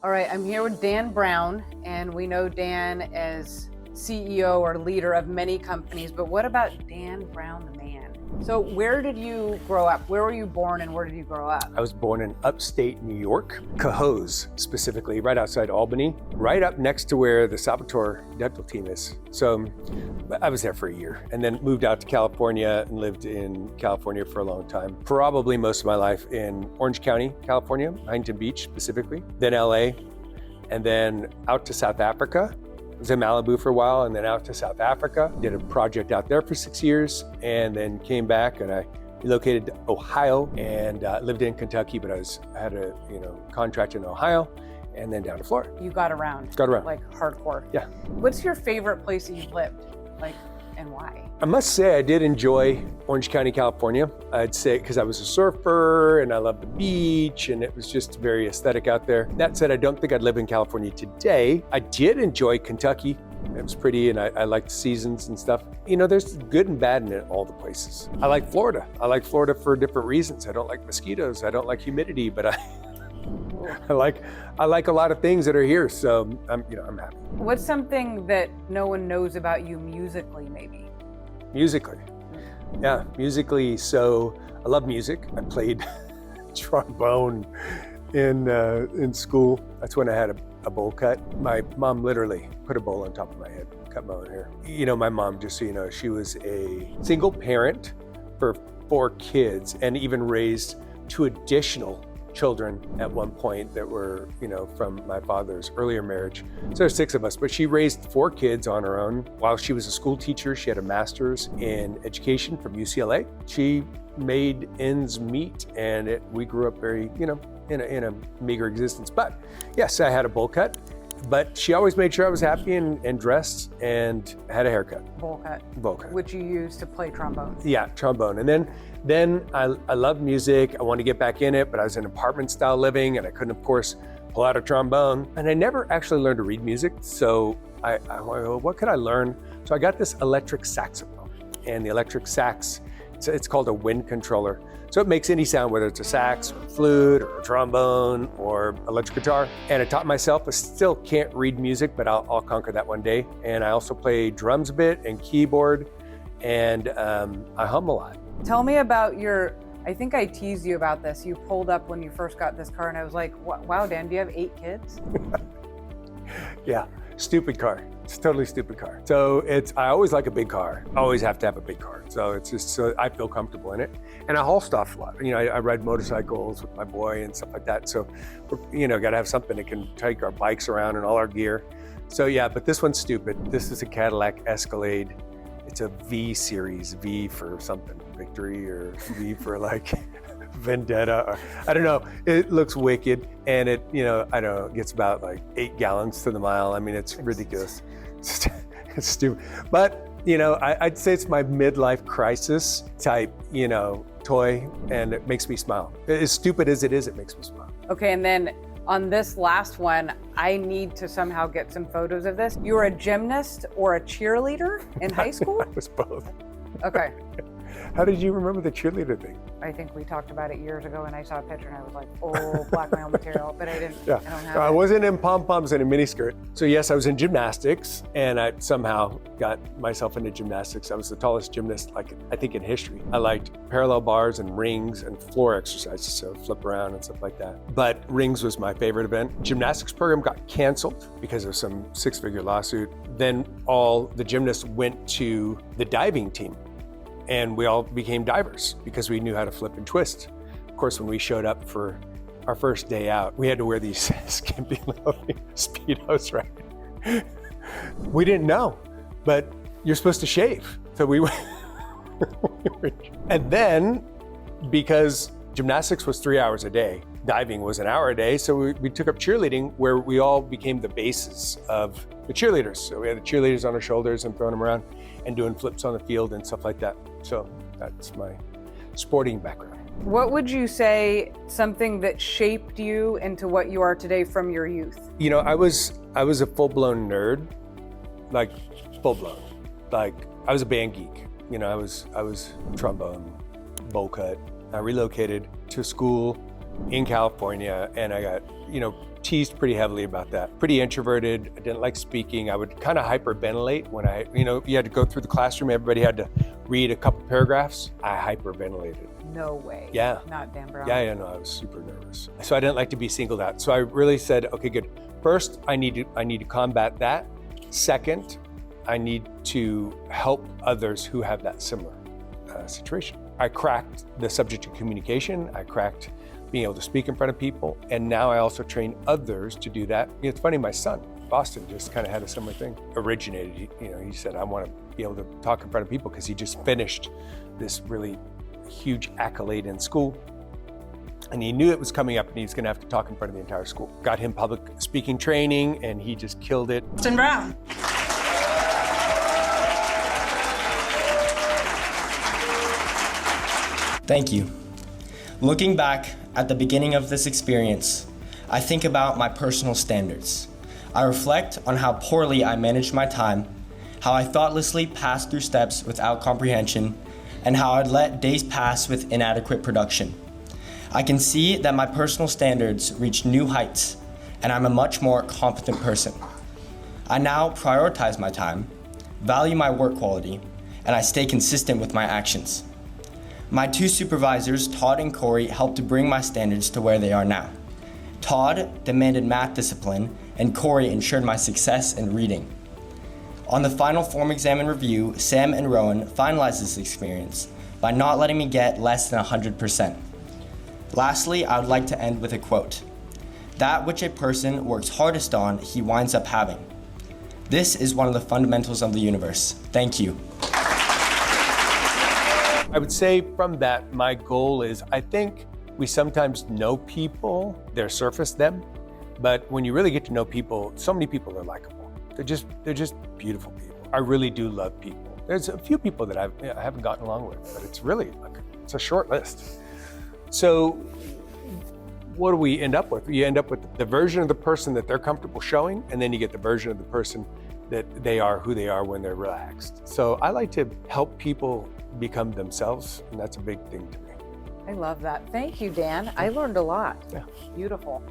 All right, I'm here with Dan Brown, and we know Dan as CEO or leader of many companies, but what about Dan Brown, the man? So where did you grow up? Where were you born and where did you grow up? I was born in upstate New York, Cohoes specifically, right outside Albany, right up next to where the Salvatore dental team is. So I was there for a year and then moved out to California and lived in California for a long time. Probably most of my life in Orange County, California, Huntington Beach specifically, then LA, and then out to South Africa. I was in Malibu for a while and then out to South Africa. Did a project out there for 6 years and then came back and I relocated to Ohio and lived in Kentucky, but I had a contract in Ohio and then down to Florida. You got around. Got around. Like hardcore. Yeah. What's your favorite place that you've lived? Like, and why? I must say I did enjoy Orange County, California. I'd say because I was a surfer and I loved the beach and it was just very aesthetic out there. That said, I don't think I'd live in California today. I did enjoy Kentucky. It was pretty and I liked the seasons and stuff. You know, there's good and bad in all the places. I like Florida. I like Florida for different reasons. I don't like mosquitoes. I don't like humidity, but I like a lot of things that are here. So I'm happy. What's something that no one knows about you musically, maybe? Musically. Yeah, musically. So I love music. I played trombone in school. That's when I had a bowl cut. My mom literally put a bowl on top of my head, cut my own hair. You know, my mom, just so you know, she was a single parent for 4 kids and even raised 2 additional children at one point that were, from my father's earlier marriage. So there's 6 of us, but she raised 4 kids on her own. While she was a school teacher, she had a master's in education from UCLA. She made ends meet and we grew up very, in a meager existence. But yes, I had a bowl cut, but she always made sure I was happy and dressed and had a haircut. Bowl cut. Bowl cut. Which you used to play trombone. Yeah, trombone. And then I loved music. I wanted to get back in it, but I was in apartment style living and I couldn't, of course, pull out a trombone. And I never actually learned to read music. So I went, what could I learn? So I got this electric saxophone, and the electric sax, it's called a wind controller. So it makes any sound, whether it's a sax or a flute or a trombone or electric guitar. And I taught myself. I still can't read music, but I'll conquer that one day. And I also play drums a bit and keyboard, and I hum a lot. Tell me about I think I teased you about this. You pulled up when you first got this car and I was like, wow, Dan, do you have 8 kids? Yeah, stupid car. It's a totally stupid car. So I always like a big car. I always have to have a big car. So it's just so I feel comfortable in it. And I haul stuff a lot. I ride motorcycles with my boy and stuff like that. So, got to have something that can take our bikes around and all our gear. So yeah, but this one's stupid. This is a Cadillac Escalade. It's a V series, V for something, victory, or V for like vendetta, or I don't know. It looks wicked, and it, I don't know, gets about like 8 gallons to the mile. I mean, it's ridiculous. It's stupid. But, I'd say it's my midlife crisis type, toy, and it makes me smile. As stupid as it is, it makes me smile. Okay, and then on this last one, I need to somehow get some photos of this. You were a gymnast or a cheerleader in high school? I was both. Okay. How did you remember the cheerleader thing? I think we talked about it years ago and I saw a picture and I was like, oh, blackmail material, but I didn't, yeah. I don't have I it. wasn't in pom-poms and a miniskirt. So yes, I was in gymnastics and I somehow got myself into gymnastics. I was the tallest gymnast, I think in history. I liked parallel bars and rings and floor exercises, so flip around and stuff like that. But rings was my favorite event. Gymnastics program got canceled because of some 6-figure lawsuit. Then all the gymnasts went to the diving team. And we all became divers because we knew how to flip and twist. Of course, when we showed up for our first day out, we had to wear these skimpy little Speedos, right? We didn't know, but you're supposed to shave. So we were, and then because gymnastics was 3 hours a day, diving was an hour a day, so we took up cheerleading, where we all became the bases of the cheerleaders. So we had the cheerleaders on our shoulders and throwing them around and doing flips on the field and stuff like that. So that's my sporting background. What would you say something that shaped you into what you are today from your youth? I was a full-blown nerd, like full-blown. Like I was a band geek. I was trombone, bowl cut. I relocated to school in California and I got, teased pretty heavily about that. Pretty introverted, I didn't like speaking. I would kind of hyperventilate when you had to go through the classroom, everybody had to read a couple paragraphs. I hyperventilated. No way. Yeah. Not Dan Brown. Yeah, no, I was super nervous. So I didn't like to be singled out. So I really said, okay, good. First, I need to combat that. Second, I need to help others who have that similar situation. I cracked the subject of communication. I cracked being able to speak in front of people. And now I also train others to do that. It's funny, my son, Boston, just kind of had a similar thing. Originated, he said, I want to be able to talk in front of people because he just finished this really huge accolade in school. And he knew it was coming up and he was going to have to talk in front of the entire school. Got him public speaking training and he just killed it. Dan Brown. Thank you. Looking back at the beginning of this experience, I think about my personal standards. I reflect on how poorly I managed my time, how I thoughtlessly passed through steps without comprehension, and how I'd let days pass with inadequate production. I can see that my personal standards reached new heights, and I'm a much more competent person. I now prioritize my time, value my work quality, and I stay consistent with my actions. My two supervisors, Todd and Corey, helped to bring my standards to where they are now. Todd demanded math discipline, and Corey ensured my success in reading. On the final form exam and review, Sam and Rowan finalized this experience by not letting me get less than 100%. Lastly, I would like to end with a quote. That which a person works hardest on, he winds up having. This is one of the fundamentals of the universe. Thank you. I would say from that, my goal is, I think we sometimes know people, they're surface them, but when you really get to know people, so many people are likable. They're just beautiful people. I really do love people. There's a few people that I haven't gotten along with, but it's a short list. So what do we end up with? You end up with the version of the person that they're comfortable showing, and then you get the version of the person that they are, who they are when they're relaxed. So I like to help people become themselves, and that's a big thing to me. I love that. Thank you, Dan. I learned a lot. Yeah. Beautiful.